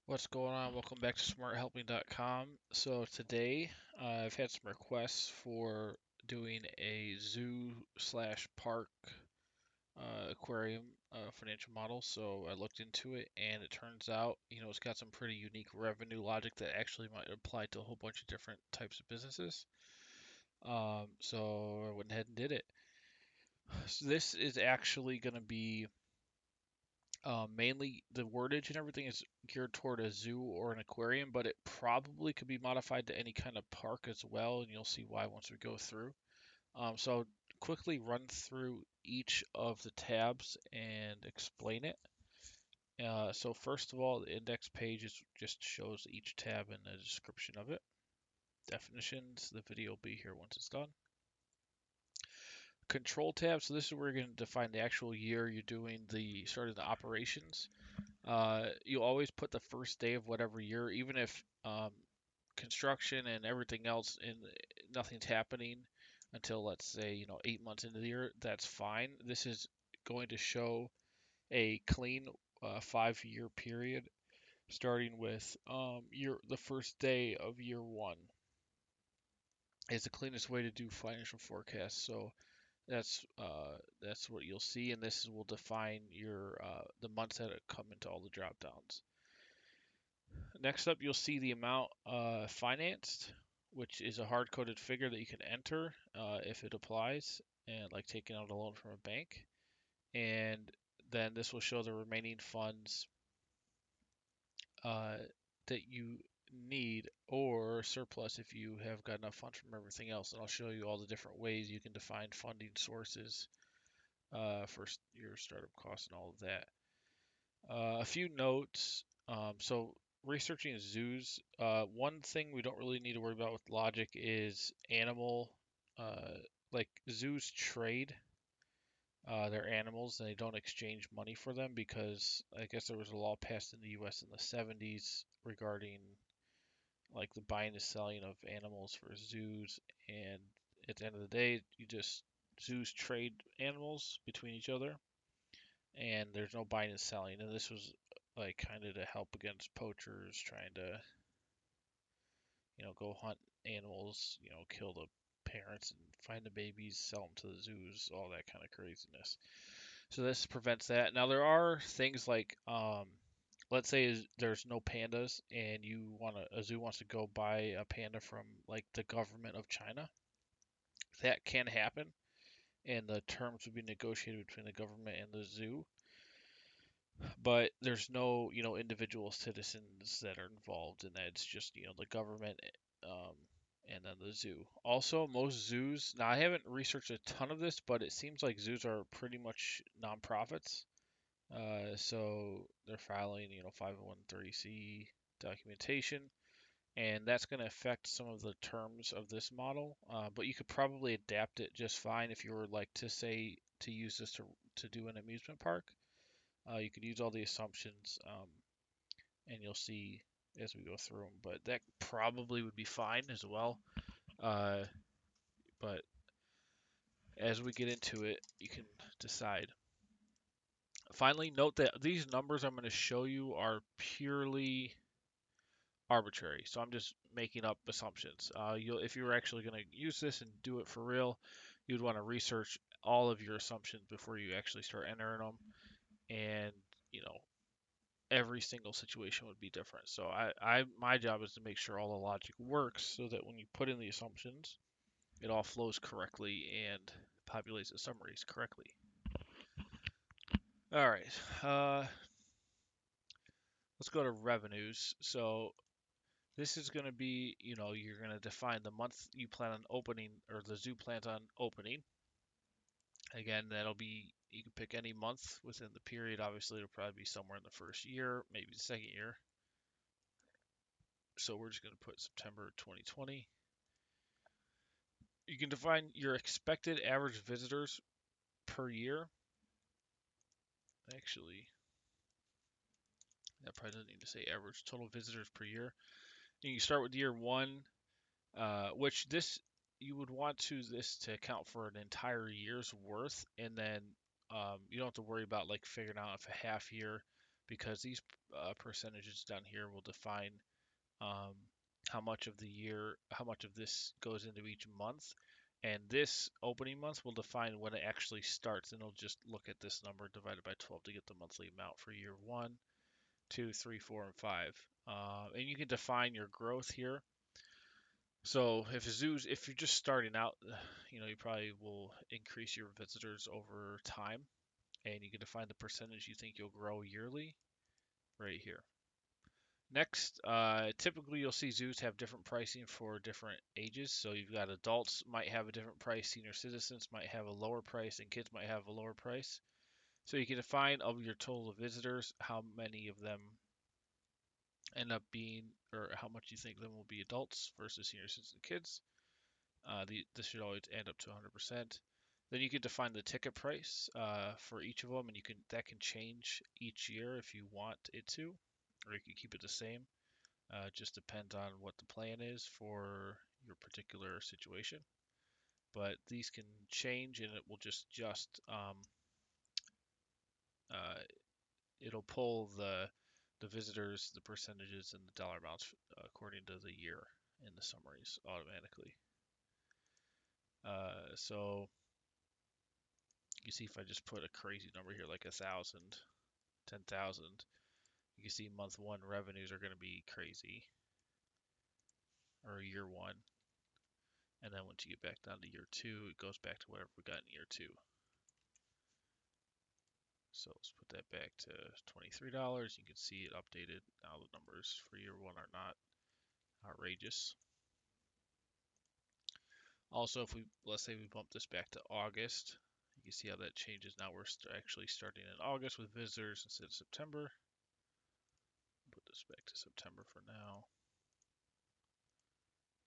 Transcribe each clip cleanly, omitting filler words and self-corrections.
What's going on? Welcome back to smarthelping.com. So today I've had some requests for doing a zoo slash park aquarium financial model. So I looked into it and it turns out, it's got some pretty unique revenue logic that actually might apply to a whole bunch of different types of businesses. So I went ahead and did it. So this is actually going to be mainly the wordage and everything is geared toward a zoo or an aquarium, but it probably could be modified to any kind of park as well, and you'll see why once we go through. So I'll quickly run through each of the tabs and explain it. So first of all, the index page just shows each tab and a description of it. Definitions, the video will be here once it's done. Control tab, so this is where you're going to define the actual year you're doing the starting the operations. You always put the first day of whatever year, even if construction and everything else and nothing's happening until let's say 8 months into the year. That's fine. This is going to show a clean 5 year period starting with the first day of year one. Is the cleanest way to do financial forecasts. So that's what you'll see, and this will define your the months that come into all the drop downs. Next up, you'll see the amount financed, which is a hard-coded figure that you can enter if it applies, and like taking out a loan from a bank. And then this will show the remaining funds uh, that you need or surplus if you have got enough funds from everything else. And I'll show you all the different ways you can define funding sources for your startup costs and all of that. A few notes. So researching zoos, one thing we don't really need to worry about with logic is animal, uh, like zoos trade their animals and they don't exchange money for them because I guess there was a law passed in the U.S. in the 70s regarding like the buying and selling of animals for zoos, and at the end of the day, zoos trade animals between each other and there's no buying and selling. And this was like kind of to help against poachers trying to, go hunt animals, kill the parents and find the babies, sell them to the zoos, all that kind of craziness. So this prevents that. Now there are things like, let's say there's no pandas and a zoo wants to go buy a panda from like the government of China. That can happen, and the terms would be negotiated between the government and the zoo. But there's no, individual citizens that are involved in that. It's just, the government, um, and then the zoo. Also, most zoos, now I haven't researched a ton of this, but it seems like zoos are pretty much nonprofits. So they're filing, 501(c) documentation, and that's going to affect some of the terms of this model. But you could probably adapt it just fine if you were like to say to use this to do an amusement park. You could use all the assumptions, and you'll see as we go through them. But that probably would be fine as well. Uh, but as we get into it, you can decide. Finally, note that these numbers I'm going to show you are purely arbitrary. So I'm just making up assumptions. If you were actually going to use this and do it for real, you'd want to research all of your assumptions before you actually start entering them. And, you know, every single situation would be different. So my job is to make sure all the logic works so that when you put in the assumptions, it all flows correctly and populates the summaries correctly. All right, let's go to revenues. So this is going to be, you're going to define the month you plan on opening or the zoo plans on opening. Again, that'll be, you can pick any month within the period. Obviously, it'll probably be somewhere in the first year, maybe the second year. So we're just going to put September 2020. You can define your expected average visitors per year. Actually, that probably doesn't need to say average total visitors per year. You can start with year one, which this you would want to this to account for an entire year's worth, and then you don't have to worry about like figuring out if a half year because these percentages down here will define um, how much of the year, how much of this goes into each month. And this opening month will define when it actually starts. And it'll just look at this number divided by 12 to get the monthly amount for year 1, 2, 3, 4, and 5. And you can define your growth here. So if you're just starting out, you probably will increase your visitors over time, and you can define the percentage you think you'll grow yearly right here. Next, typically you'll see zoos have different pricing for different ages. So you've got adults might have a different price, senior citizens might have a lower price, and kids might have a lower price. So you can define of your total visitors how many of them end up being, or how much you think them will be adults versus senior citizens and kids. This should always add up to 100%. Then you can define the ticket price for each of them, and that can change each year if you want it to, or you can keep it the same. It just depends on what the plan is for your particular situation. But these can change, and it will uh, it'll pull the visitors, the percentages, and the dollar amounts according to the year in the summaries automatically. So you see if I just put a crazy number here like 1,000, 10,000, you can see month 1 revenues are going to be crazy, or year 1. And then once you get back down to year 2, it goes back to whatever we got in year 2. So let's put that back to $23. You can see it updated. Now the numbers for year 1 are not outrageous. Also, let's say we bump this back to August, you can see how that changes. Now we're actually starting in August with visitors instead of September. Put this back to September for now.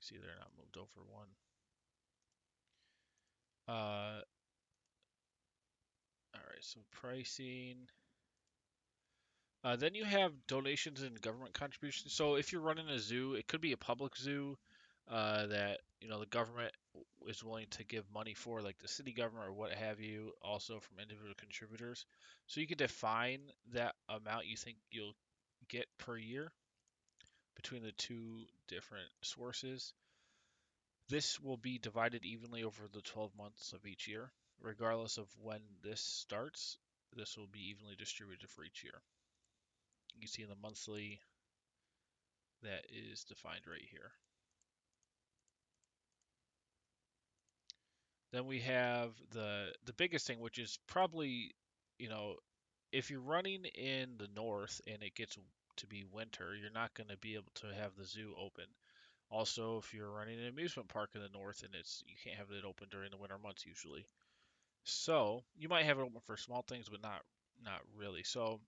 See, they're not moved over one. All right, so pricing. Then you have donations and government contributions. So if you're running a zoo, it could be a public zoo that the government is willing to give money for, like the city government or what have you, also from individual contributors. So you can define that amount you think you'll get per year between the two different sources. This will be divided evenly over the 12 months of each year. Regardless of when this starts, this will be evenly distributed for each year. You can see in the monthly that is defined right here. Then we have the biggest thing, which is probably, if you're running in the north and it gets to be winter, you're not going to be able to have the zoo open. Also, if you're running an amusement park in the north and you can't have it open during the winter months usually. So you might have it open for small things, but not really. So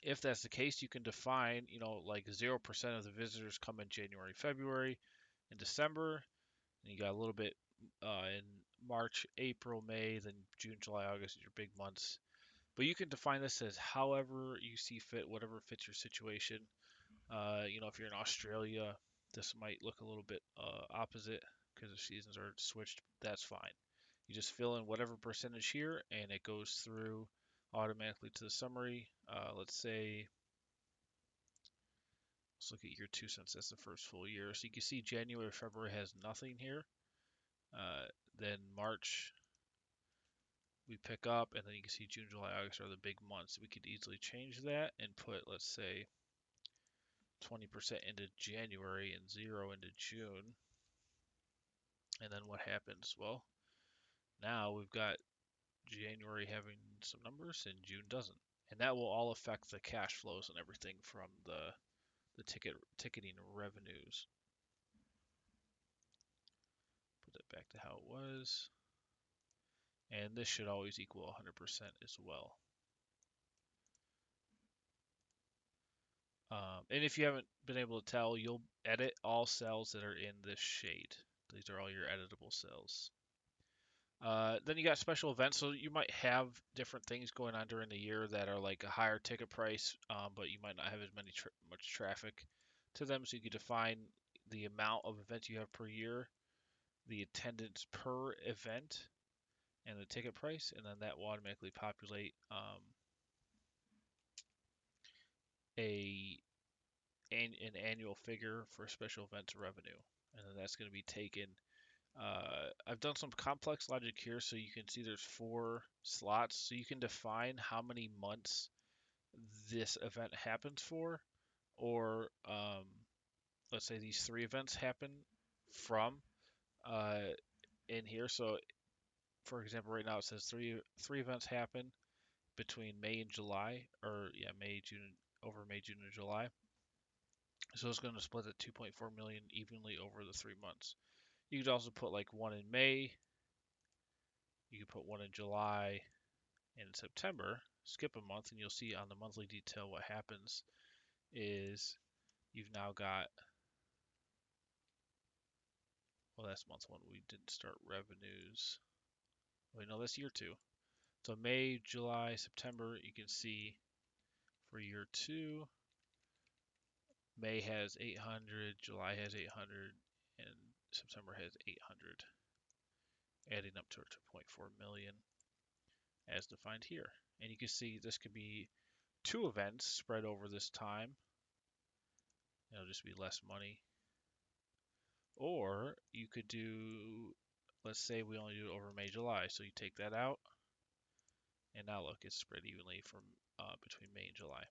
if that's the case, you can define, like 0% of the visitors come in January, February, and December. And you got a little bit in March, April, May, then June, July, August are your big months. But you can define this as however you see fit, whatever fits your situation. If you're in Australia, this might look a little bit opposite because the seasons are switched. That's fine. You just fill in whatever percentage here, and it goes through automatically to the summary. Let's look at year 2 since that's the first full year. So you can see January, February has nothing here. Then March we pick up, and then you can see June, July, August are the big months. We could easily change that and put, let's say, 20% into January and 0 into June. And then what happens? Well, now we've got January having some numbers and June doesn't. And that will all affect the cash flows and everything from the ticketing revenues. Put that back to how it was. And this should always equal 100% as well. And if you haven't been able to tell, you'll edit all cells that are in this shade. These are all your editable cells. Then you got special events, so you might have different things going on during the year that are like a higher ticket price, but you might not have as much traffic to them. So you can define the amount of events you have per year, the attendance per event, and the ticket price, and then that will automatically populate a an annual figure for special events revenue, and then that's going to be taken. I've done some complex logic here, so you can see there's 4 slots, so you can define how many months this event happens for, or let's say these 3 events happen from uh, in here. So, for example, right now it says three events happen between May and July, or yeah, May, June, over May, June, and July. So it's going to split the 2.4 million evenly over the 3 months. You could also put like one in May. You could put one in July and in September. Skip a month, and you'll see on the monthly detail what happens is you've now got. Well, that's month 1. We didn't start revenues. Wait, no, that's year 2. So May, July, September. You can see for year 2, May has 800, July has 800, and September has 800, adding up to 2.4 million as defined here. And you can see this could be 2 events spread over this time. It'll just be less money. Or you could do, let's say we only do it over May, July. So you take that out, and now look, it's spread evenly from between May and July.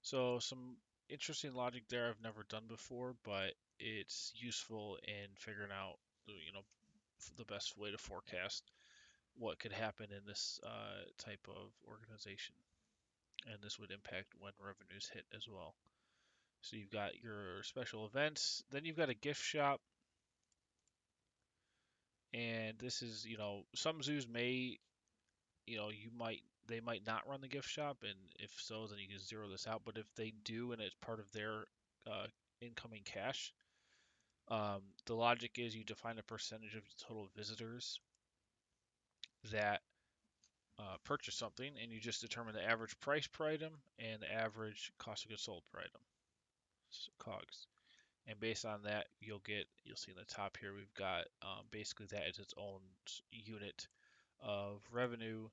So some interesting logic there I've never done before, but it's useful in figuring out, the best way to forecast what could happen in this type of organization. And this would impact when revenues hit as well. So you've got your special events, then you've got a gift shop, and this is, some zoos may, they might not run the gift shop, and if so, then you can zero this out. But if they do, and it's part of their uh, incoming cash, the logic is you define a percentage of the total visitors that purchase something, and you just determine the average price per item and the average cost of goods sold per item, COGS. And based on that, you'll see in the top here, we've got basically that is its own unit of revenue,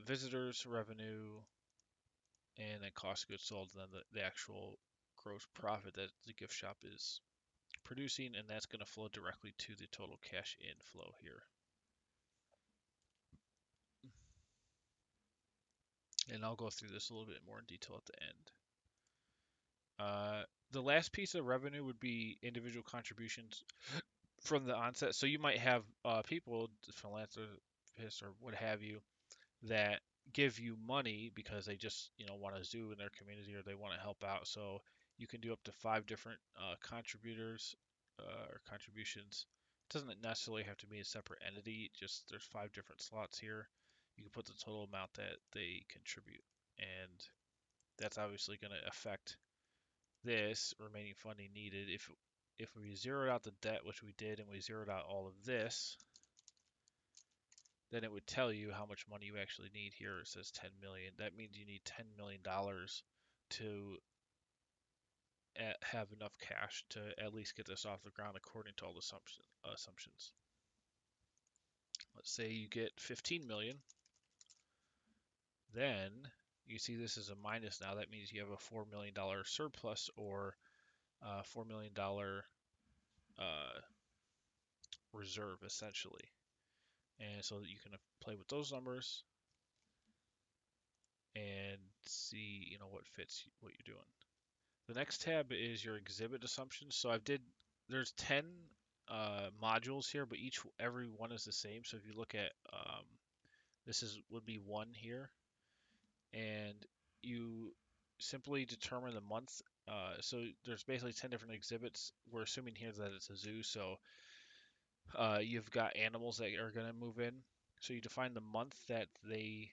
visitors revenue, and then cost of goods sold, and then the actual gross profit that the gift shop is producing, and that's going to flow directly to the total cash inflow here. And I'll go through this a little bit more in detail at the end. The last piece of revenue would be individual contributions from the onset. So you might have people, philanthropists or what have you, that give you money because they just want a zoo in their community or they want to help out. So you can do up to 5 different contributors or contributions. It doesn't necessarily have to be a separate entity. Just there's 5 different slots here. You can put the total amount that they contribute, and that's obviously going to affect this remaining funding needed. If we zeroed out the debt, which we did, and we zeroed out all of this, then it would tell you how much money you actually need here. It says 10 million. That means you need $10 million to have enough cash to at least get this off the ground according to all the assumptions. Let's say you get 15 million. Then you see this is a minus now. That means you have a $4 million surplus or $4 million reserve essentially. And so that you can play with those numbers and see, what fits what you're doing. The next tab is your exhibit assumptions. So there's 10 modules here, but every one is the same. So if you look at, would be 1 here, and you simply determine the month. So there's basically 10 different exhibits. We're assuming here that it's a zoo, so you've got animals that are going to move in. So you define the month that they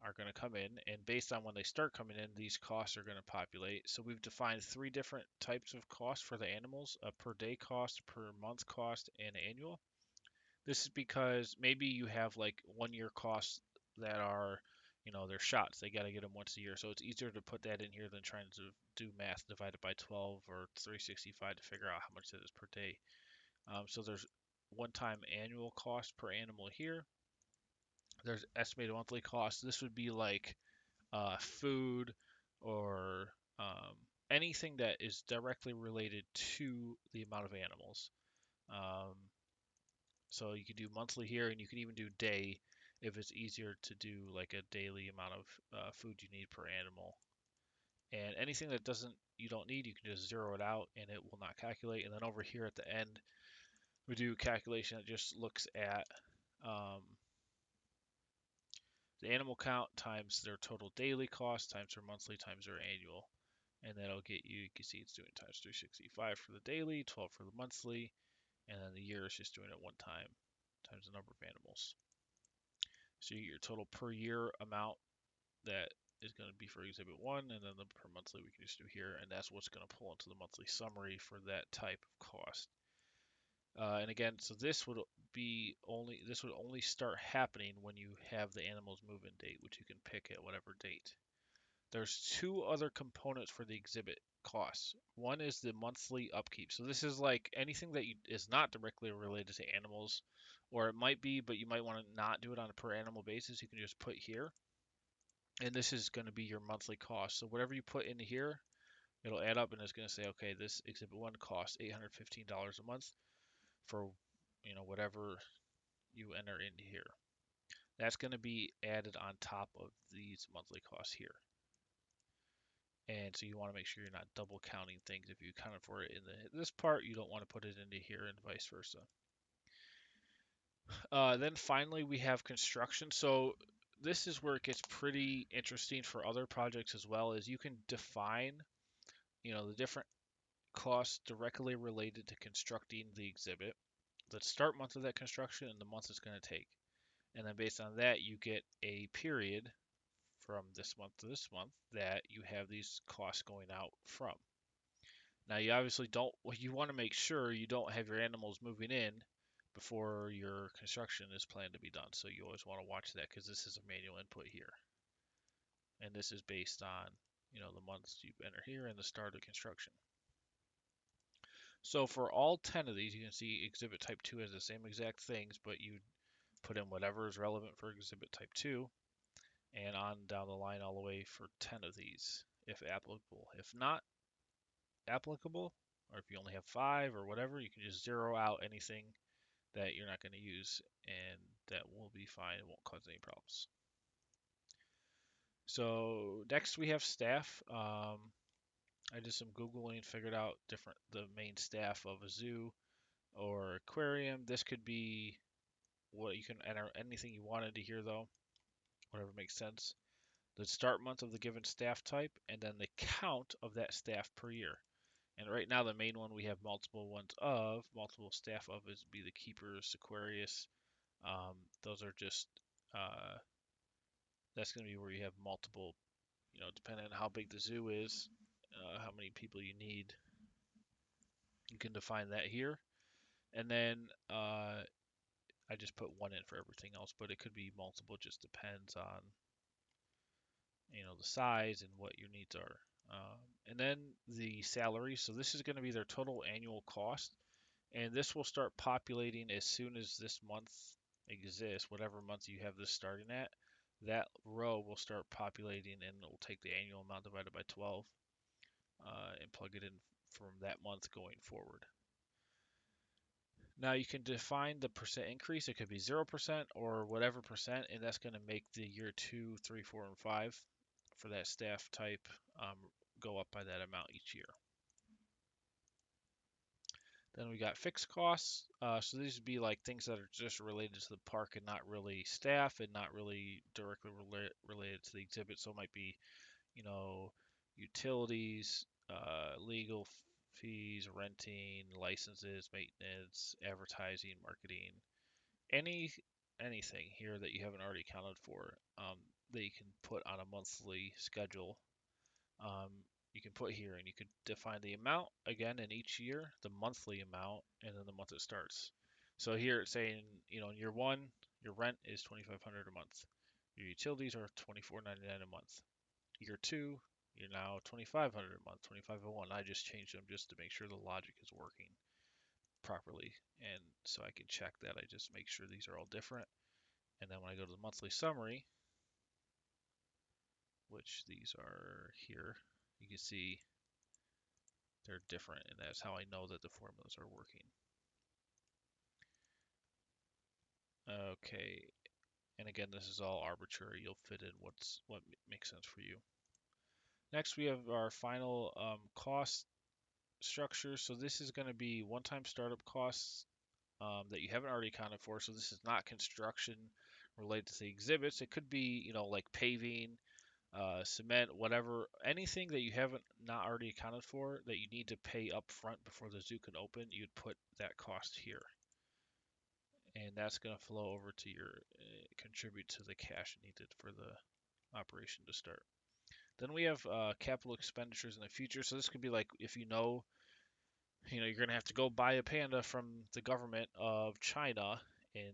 are going to come in, and based on when they start coming in, these costs are going to populate. So we've defined 3 different types of costs for the animals: a per day cost, per month cost, and annual. This is because maybe you have like 1 year costs that are, they're shots. They got to get them once a year. So it's easier to put that in here than trying to do math divided by 12 or 365 to figure out how much that is per day. So there's one-time annual cost per animal here. There's estimated monthly cost. This would be like food, or anything that is directly related to the amount of animals. Um, so you could do monthly here, and you can even do day if it's easier to do like a daily amount of food you need per animal. And anything that doesn't you don't need, you can just zero it out, and it will not calculate. And then over here at the end, we do calculation that just looks at um, the animal count times their total daily cost times their monthly times their annual. And that'll get you, you can see it's doing times 365 for the daily, 12 for the monthly, and then the year is just doing it one time times the number of animals. So you get your total per year amount that is going to be for exhibit 1, and then the per monthly we can just do here, and that's what's going to pull into the monthly summary for that type of cost. And again, so this would only start happening when you have the animal's move-in date, which you can pick at whatever date. There's two other components for the exhibit costs. One is the monthly upkeep. So this is like anything that is not directly related to animals, or it might be, but you might want to not do it on a per animal basis. You can just put here, and this is going to be your monthly cost. So whatever you put into here, it'll add up, and it's going to say, okay, this exhibit 1 costs $815 a month for whatever you enter into here. That's going to be added on top of these monthly costs here. And so you want to make sure you're not double counting things. If you accounted for it in this part, you don't want to put it into here and vice versa. Then finally we have construction. So this is where it gets pretty interesting for other projects as well, as you can define, the different costs directly related to constructing the exhibit, the start month of that construction, and the month it's going to take. And then based on that, you get a period from this month to this month that you have these costs going out from. Now, you obviously don't, well, you want to make sure you don't have your animals moving in before your construction is planned to be done. So you always want to watch that because this is a manual input here. And this is based on, the months you enter here and the start of construction. So for all 10 of these, you can see exhibit type 2 has the same exact things, but you put in whatever is relevant for exhibit type 2 and on down the line all the way for 10 of these, if applicable. If not applicable, or if you only have 5 or whatever, you can just zero out anything that you're not going to use, and that will be fine. It won't cause any problems. So next we have staff. I did some Googling and figured out the main staff of a zoo or aquarium. This could be what you can enter anything you wanted to here though, whatever makes sense. The start month of the given staff type, and then the count of that staff per year. And right now, the main one we have multiple staff of is be the keepers, Aquarius. Those are just, uh, that's going to be where you have multiple, depending on how big the zoo is, how many people you need. You can define that here. And then I just put one in for everything else, but it could be multiple, just depends on, the size and what your needs are. And then the salary. So this is going to be their total annual cost. And this will start populating as soon as this month exists, whatever month you have this starting at. That row will start populating, and it will take the annual amount divided by 12 and plug it in from that month going forward. Now you can define the percent increase. It could be 0% or whatever percent, and that's going to make the year 2, 3, 4, and 5 for that staff type go up by that amount each year. Then we got fixed costs. So these would be like things that are just related to the park and not really staff and not really directly related to the exhibit. So it might be, utilities, legal fees, renting, licenses, maintenance, advertising, marketing, anything here that you haven't already accounted for that you can put on a monthly schedule. You can put here, and you could define the amount again in each year, the monthly amount, and then the month it starts. So here it's saying, in year 1, your rent is $2,500 a month. Your utilities are $24.99 a month. Year 2, you're now $2,500 a month, $2,501. I just changed them just to make sure the logic is working properly, and so I can check that. I just make sure these are all different, and then when I go to the monthly summary, which these are here. You can see they're different, and that's how I know that the formulas are working. Okay, and again, this is all arbitrary. You'll fit in what makes sense for you. Next, we have our final cost structure. So this is going to be one-time startup costs that you haven't already accounted for. So this is not construction related to the exhibits. It could be, like paving, cement, whatever, anything that you haven't not already accounted for that you need to pay up front before the zoo can open. You'd put that cost here, and that's going to flow over to your contribute to the cash needed for the operation to start. Then we have capital expenditures in the future. So this could be like if you're going to have to go buy a panda from the government of China in,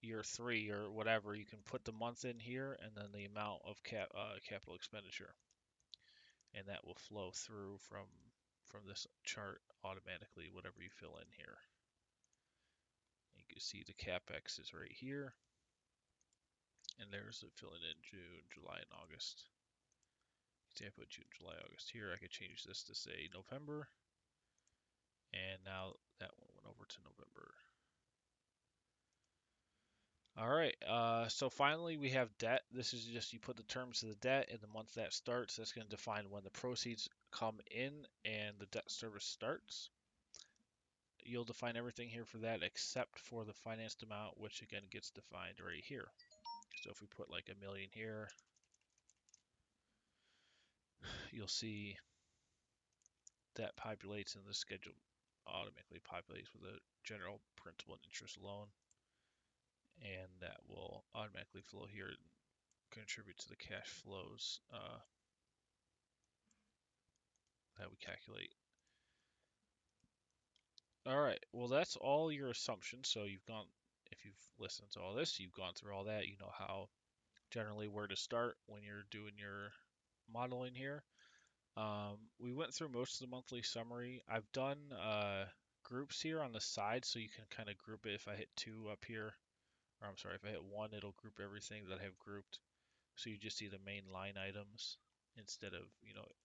year 3 or whatever. You can put the month in here and then the amount of capital expenditure, and that will flow through from this chart automatically, whatever you fill in here. You can see the capex is right here, and there's it filling in June, July, and August. See, I put June, July, August here. I could change this to say November, and now that one went over to November. All right, so finally we have debt. This is just you put the terms of the debt and the month that starts. That's going to define when the proceeds come in and the debt service starts. You'll define everything here for that except for the financed amount, which again gets defined right here. So if we put like $1 million here, you'll see that populates and the schedule automatically populates with a general principal and interest loan, and that will automatically flow here and contribute to the cash flows that we calculate. All right, well that's all your assumptions. So if you've listened to all this, you've gone through all that, you know how generally where to start when you're doing your modeling here. We went through most of the monthly summary. I've done groups here on the side, so you can kind of group it. If I hit 2 up here, or I'm sorry, if I hit 1, it'll group everything that I have grouped. So you just see the main line items instead of,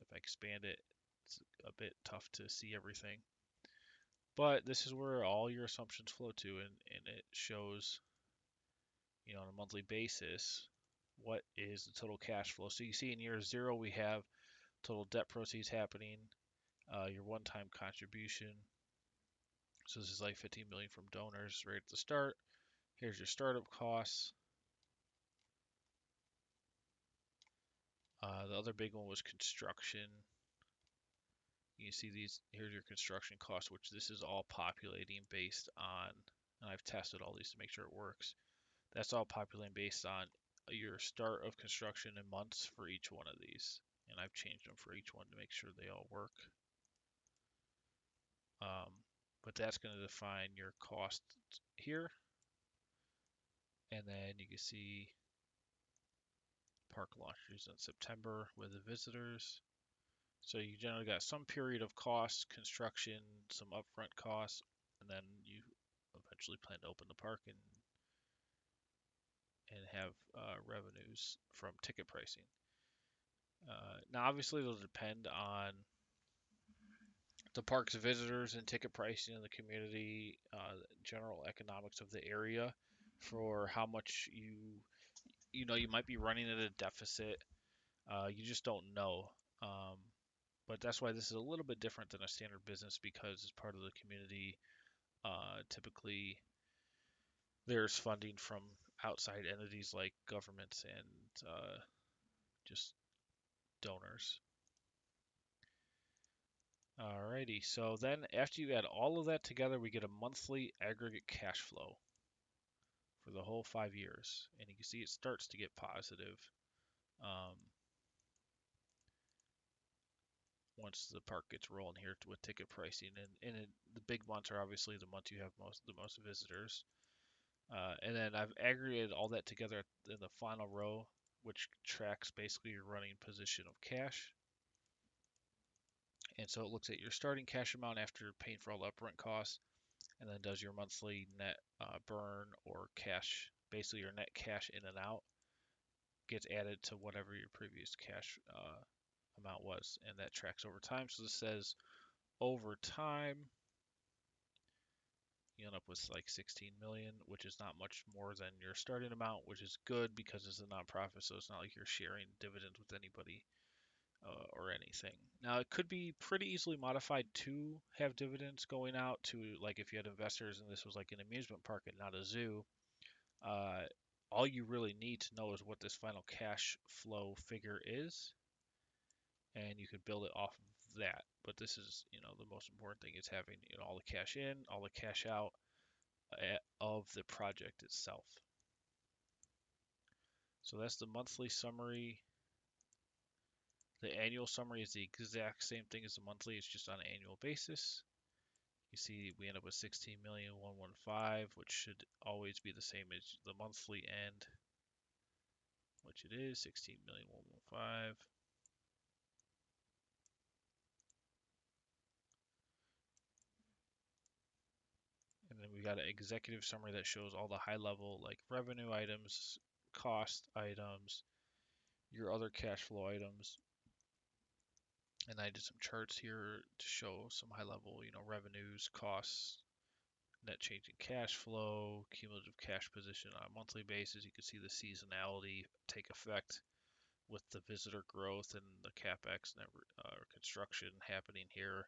if I expand it, it's a bit tough to see everything. But this is where all your assumptions flow to, and it shows, on a monthly basis, what is the total cash flow. So you see in year 0, we have total debt proceeds happening, your one-time contribution. So this is like 15 million from donors right at the start. Here's your startup costs. The other big one was construction. You see here's your construction costs, which this is all populating based on, and I've tested all these to make sure it works. That's all populating based on your start of construction in months for each one of these. And I've changed them for each one to make sure they all work. But that's going to define your cost here. And then you can see park launches in September with the visitors. So you generally got some period of cost, construction, some upfront costs, and then you eventually plan to open the park and have revenues from ticket pricing. Now, obviously, it'll depend on the park's visitors and ticket pricing in the community, general economics of the area, for how much you might be running at a deficit. You just don't know. But that's why this is a little bit different than a standard business, because it's part of the community. Typically, there's funding from outside entities like governments and just donors. Alrighty, so then after you add all of that together, we get a monthly aggregate cash flow for the whole 5 years. And you can see it starts to get positive once the park gets rolling here with ticket pricing. And the big months are obviously the months you have the most visitors. And then I've aggregated all that together in the final row, which tracks basically your running position of cash. And so it looks at your starting cash amount after paying for all the upfront costs, and then does your monthly net burn or cash, basically your net cash in and out. gets added to whatever your previous cash amount was, and that tracks over time. So this says over time, you end up with like 16 million, which is not much more than your starting amount, which is good because it's a nonprofit, so it's not like you're sharing dividends with anybody or anything. Now, it could be pretty easily modified to have dividends going out to, like, if you had investors and this was like an amusement park and not a zoo. Uh, all you really need to know is what this final cash flow figure is, and you could build it off of that. But this is, the most important thing is having, all the cash in, all the cash out of the project itself. So that's the monthly summary. The annual summary is the exact same thing as the monthly. It's just on an annual basis. You see, we end up with 16,115, which should always be the same as the monthly end, which it is 16,115. And then we got an executive summary that shows all the high level, like, revenue items, cost items, your other cash flow items. And I did some charts here to show some high level, revenues, costs, net change in cash flow, cumulative cash position on a monthly basis. You can see the seasonality take effect with the visitor growth and the capex and construction happening here.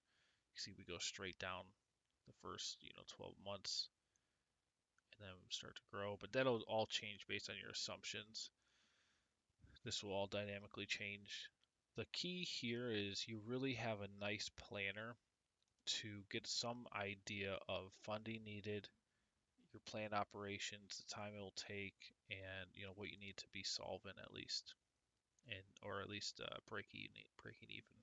You see we go straight down the first 12 months and then start to grow, but that'll all change based on your assumptions. This will all dynamically change. The key here is you really have a nice planner to get some idea of funding needed, your planned operations, the time it will take, and what you need to be solvent at least, and or at least breaking even.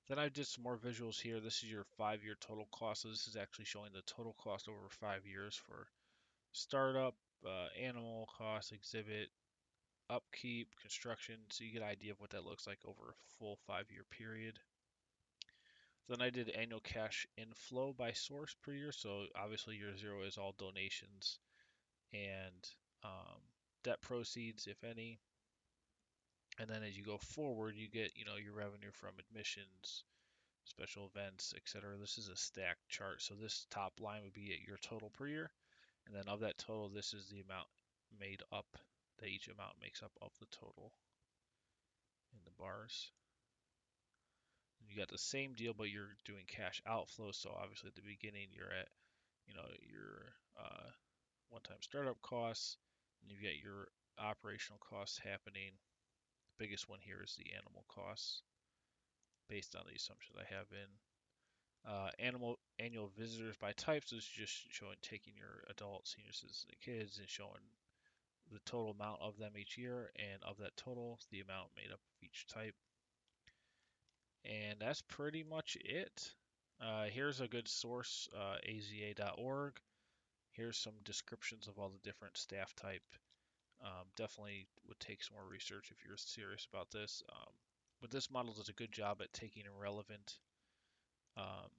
Then I did some more visuals here. This is your 5-year total cost. So this is actually showing the total cost over 5 years for startup, animal cost, exhibit, upkeep, construction. So you get an idea of what that looks like over a full 5-year period. Then I did annual cash inflow by source per year. So obviously year 0 is all donations and debt proceeds, if any. And then as you go forward, you get your revenue from admissions, special events, etc. This is a stacked chart. So this top line would be at your total per year. And then of that total, this is the amount made up, that each amount makes up of the total in the bars. And you got the same deal, but you're doing cash outflow. So obviously at the beginning, you're at, your one-time startup costs, and you get your operational costs happening. The biggest one here is the animal costs, based on the assumptions I have in. Animal annual visitors by types is just showing taking your adult, senior citizen, and kids and showing the total amount of them each year, and of that total, the amount made up of each type. And that's pretty much it. Here's a good source, aza.org. Here's some descriptions of all the different staff type. Definitely would take some more research if you're serious about this. But this model does a good job at taking um,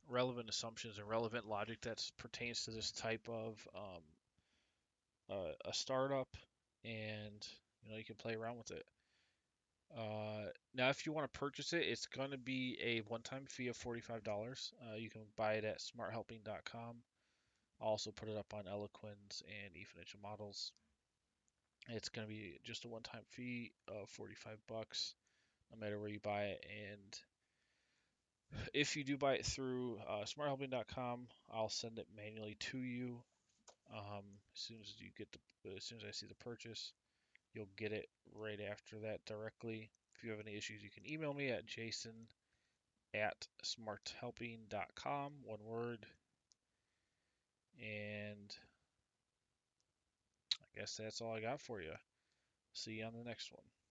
relevant assumptions and relevant logic that pertains to this type of a startup, and you can play around with it. Now, if you want to purchase it, it's going to be a one-time fee of $45. You can buy it at smarthelping.com. I'll also put it up on Eloquens and eFinancial Models. It's going to be just a one-time fee of $45, no matter where you buy it. And if you do buy it through smarthelping.com, I'll send it manually to you. As soon as I see the purchase, you'll get it right after that directly. If you have any issues, you can email me at jason@smarthelping.com, one word. And I guess that's all I got for you. See you on the next one.